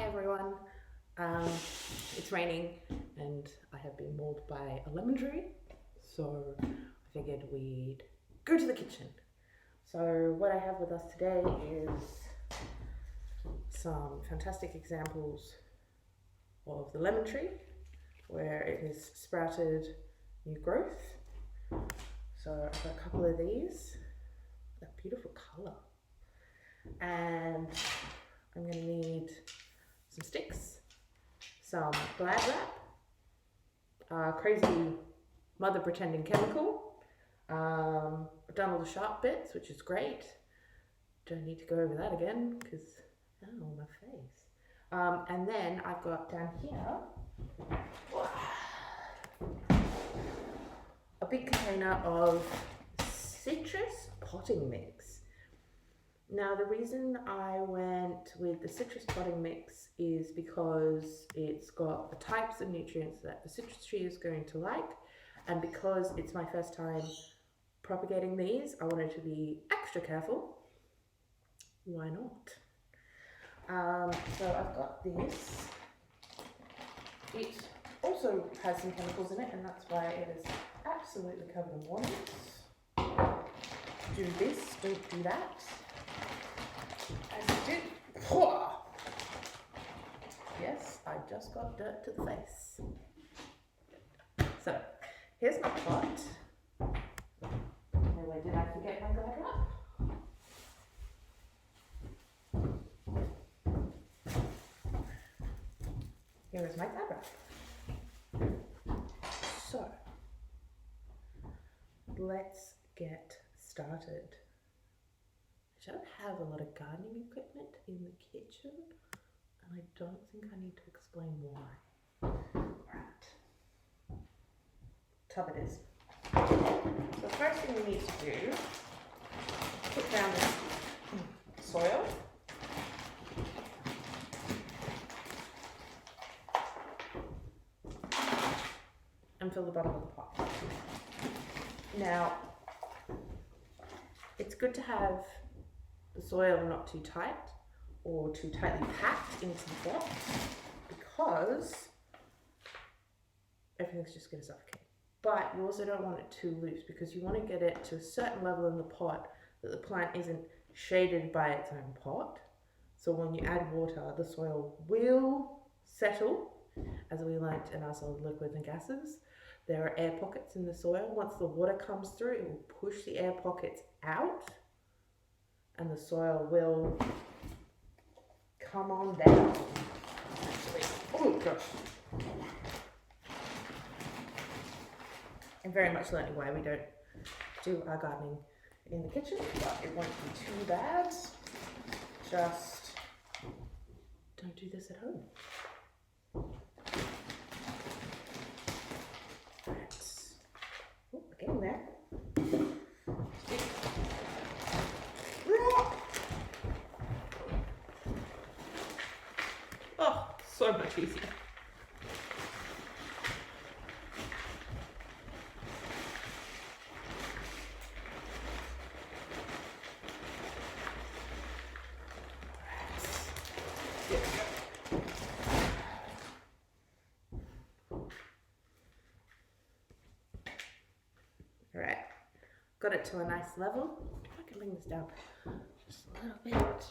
everyone. It's raining and I have been mauled by a lemon tree, so I figured we'd go to the kitchen. So what I have with us today is some fantastic examples of the lemon tree where it has sprouted new growth. So I've got a couple of these, that beautiful colour, and I'm going to need some sticks, some Glad Wrap, crazy mother pretending chemical. I've done all the sharp bits, which is great. Don't need to go over that again because, oh, my face. And then I've got down here a big container of citrus potting mix. Now, the reason I went with the citrus potting mix is because it's got the types of nutrients that the citrus tree is going to like, and because it's my first time propagating these, I wanted to be extra careful. Why not? So I've got this. It also has some chemicals in it, and that's why it is absolutely covered in warnings. Do this, don't do that. As you do. Yes, I just got dirt to the face. So, here's my pot. Where did I forget my Glad Wrap? Here is my Glad Wrap. So, let's get started. I don't have a lot of gardening equipment in the kitchen, and I don't think I need to explain why. Right. Tub it is. So the first thing we need to do, put down the soil. And fill the bottom of the pot. Now, it's good to have the soil not too tight or too tightly packed into the pot, because everything's just going to suffocate. But you also don't want it too loose, because you want to get it to a certain level in the pot that the plant isn't shaded by its own pot. So when you add water, the soil will settle, as we learnt in our solid liquids and gases. There are air pockets in the soil. Once the water comes through, it will push the air pockets out, and the soil will come on down. Actually, oh gosh. I'm very much learning why we don't do our gardening in the kitchen, but it won't be too bad. Just don't do this at home. Right. Oh, we're getting there. Oh, so much easier. Alright, got it to a nice level. If I can bring this down just a little bit.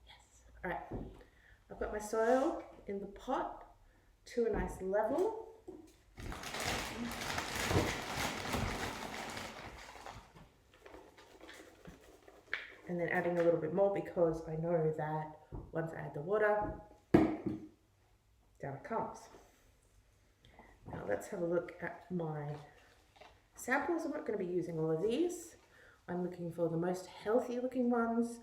Yes, alright. I've got my soil in the pot to a nice level. And then adding a little bit more, because I know that once I add the water, down it comes. Now let's have a look at my samples. I'm not going to be using all of these. I'm looking for the most healthy looking ones.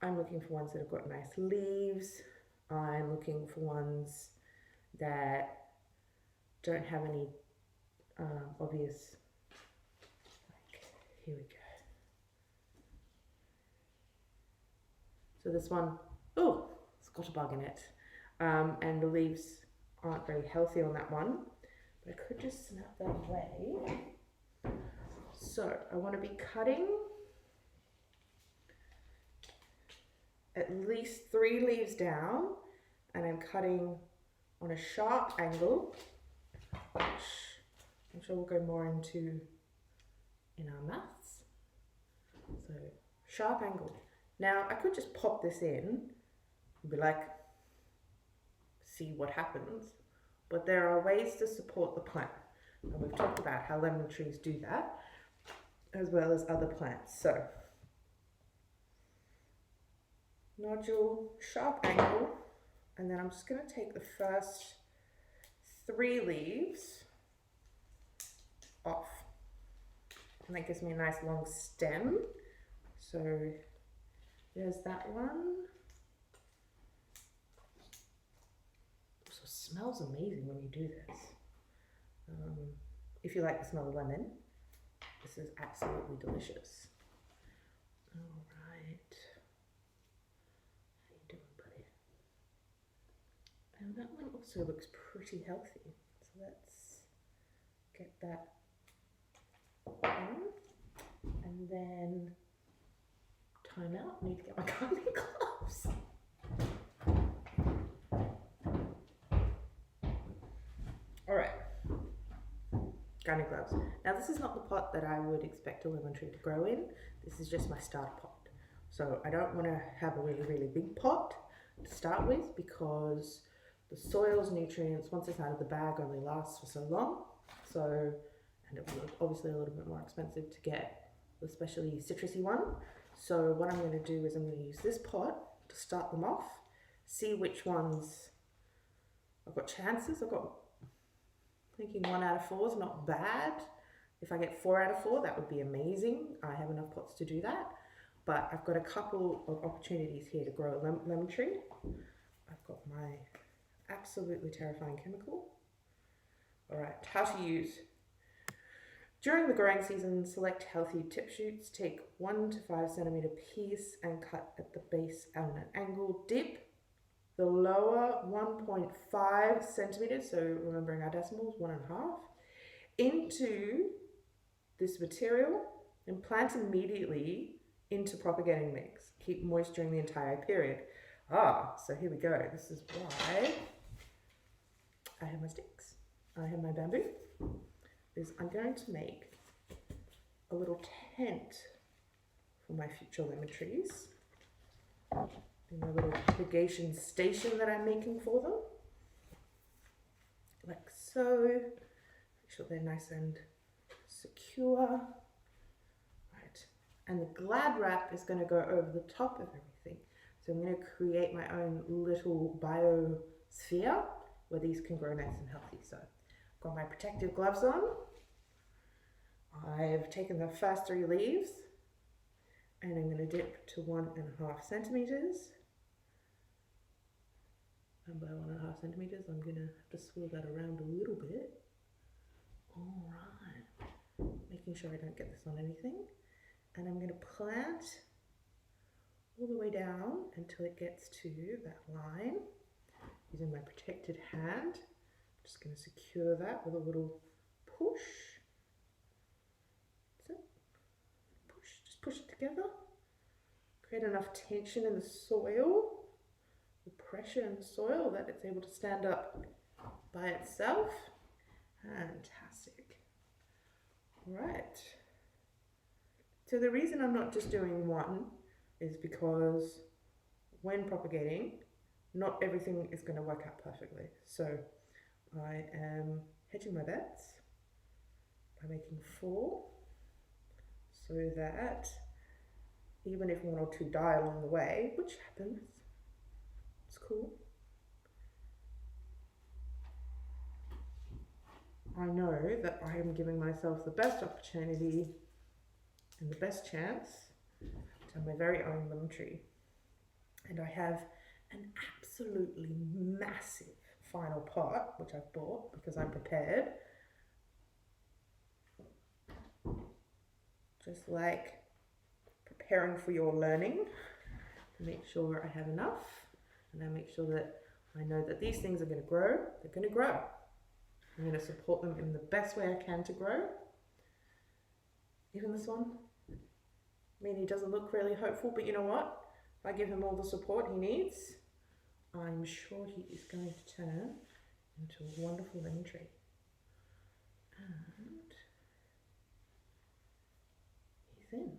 I'm looking for ones that have got nice leaves. I'm looking for ones that don't have any obvious, like, here we go. So this one, oh, it's got a bug in it. And the leaves aren't very healthy on that one, but I could just snap that away. So I want to be cutting at least 3 leaves down, and I'm cutting on a sharp angle, which I'm sure we'll go more into in our maths. So sharp angle. Now I could just pop this in and be like, see what happens, but there are ways to support the plant, and we've talked about how lemon trees do that, as well as other plants. So nodule, sharp angle, and then I'm just going to take the first 3 leaves off, and that gives me a nice long stem. So there's that one. Also smells amazing when you do this. If you like the smell of lemon, this is absolutely delicious. All right. How you doing, buddy? And that one also looks pretty healthy. So let's get that on. And then time out. Need to get my gardening gloves. All right. Gardening gloves. Now this is not the pot that I would expect a lemon tree to grow in. This is just my starter pot. So I don't want to have a really, really big pot to start with, because the soil's nutrients, once it's out of the bag, only lasts for so long. So, and it will obviously a little bit more expensive to get, especially citrusy one. So what I'm going to do is I'm going to use this pot to start them off, see which ones I've got chances. I've got thinking 1 out of 4 is not bad. If I get 4 out of 4, that would be amazing. I have enough pots to do that. But I've got a couple of opportunities here to grow a lemon tree. I've got my absolutely terrifying chemical. All right, how to use. During the growing season, select healthy tip shoots. Take 1 to 5 centimeter piece and cut at the base on an angle. Dip the lower 1.5 centimeters, so remembering our decimals, 1.5, into this material and plant immediately into propagating mix. Keep moisturing the entire period. So here we go. This is why I have my sticks. I have my bamboo. I'm going to make a little tent for my future lemon trees. In my little propagation station that I'm making for them. Like so. Make sure they're nice and secure. Right. And the Glad wrap is going to go over the top of everything. So I'm going to create my own little biosphere where these can grow nice and healthy. So I've got my protective gloves on. I've taken the first 3 leaves and I'm going to dip to 1.5 centimeters. And by 1.5 centimeters, I'm going to have to swirl that around a little bit. All right. Making sure I don't get this on anything. And I'm going to plant all the way down until it gets to that line. Using my protected hand. I'm just going to secure that with a little push. That's it. Push, just push it together. Create enough tension in the soil. The pressure in the soil that it's able to stand up by itself. Fantastic. Right. So the reason I'm not just doing one is because when propagating, not everything is going to work out perfectly. So I am hedging my bets by making 4 so that even if 1 or 2 die along the way, which happens, it's cool. I know that I am giving myself the best opportunity and the best chance to have my very own lemon tree. And I have an absolutely massive final pot, which I've bought because I'm prepared. Just like preparing for your learning, to make sure I have enough. And I make sure that I know that these things are going to grow. They're going to grow. I'm going to support them in the best way I can to grow. Even this one. I mean, he doesn't look really hopeful, but you know what? if I give him all the support he needs, I'm sure he is going to turn into a wonderful lemon tree. And he's in.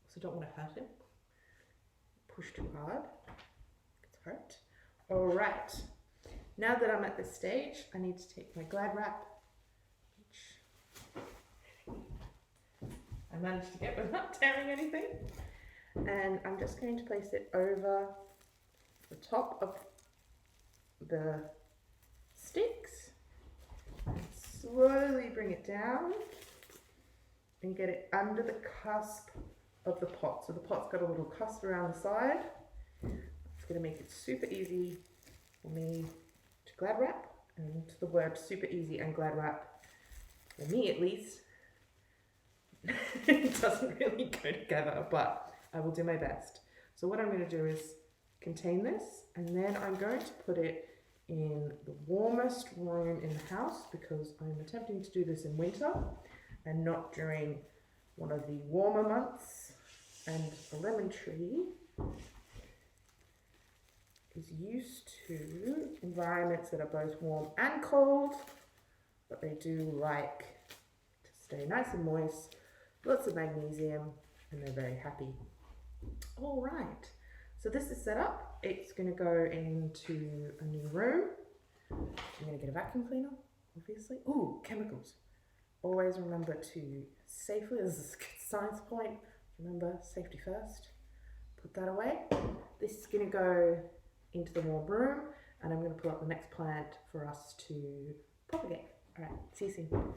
Also don't want to hurt him. Push too hard, it's hurt. All right, now that I'm at this stage, I need to take my Glad wrap, which I managed to get without tearing anything. And I'm just going to place it over the top of the sticks and slowly bring it down and get it under the cusp of the pot. So the pot's got a little cusp around the side. It's going to make it super easy for me to Glad wrap, and the word super easy and Glad wrap, for me at least, it doesn't really go together, but I will do my best. So what I'm going to do is contain this, and then I'm going to put it in the warmest room in the house, because I'm attempting to do this in winter and not during one of the warmer months. And a lemon tree is used to environments that are both warm and cold, but they do like to stay nice and moist, lots of magnesium, and they're very happy. All right, so this is set up. It's going to go into a new room. I'm going to get a vacuum cleaner, obviously. Ooh, chemicals. Always remember to safely, this is a good science point, remember safety first. Put that away. This is going to go into the warm room, and I'm going to pull up the next plant for us to propagate. All right, see you soon.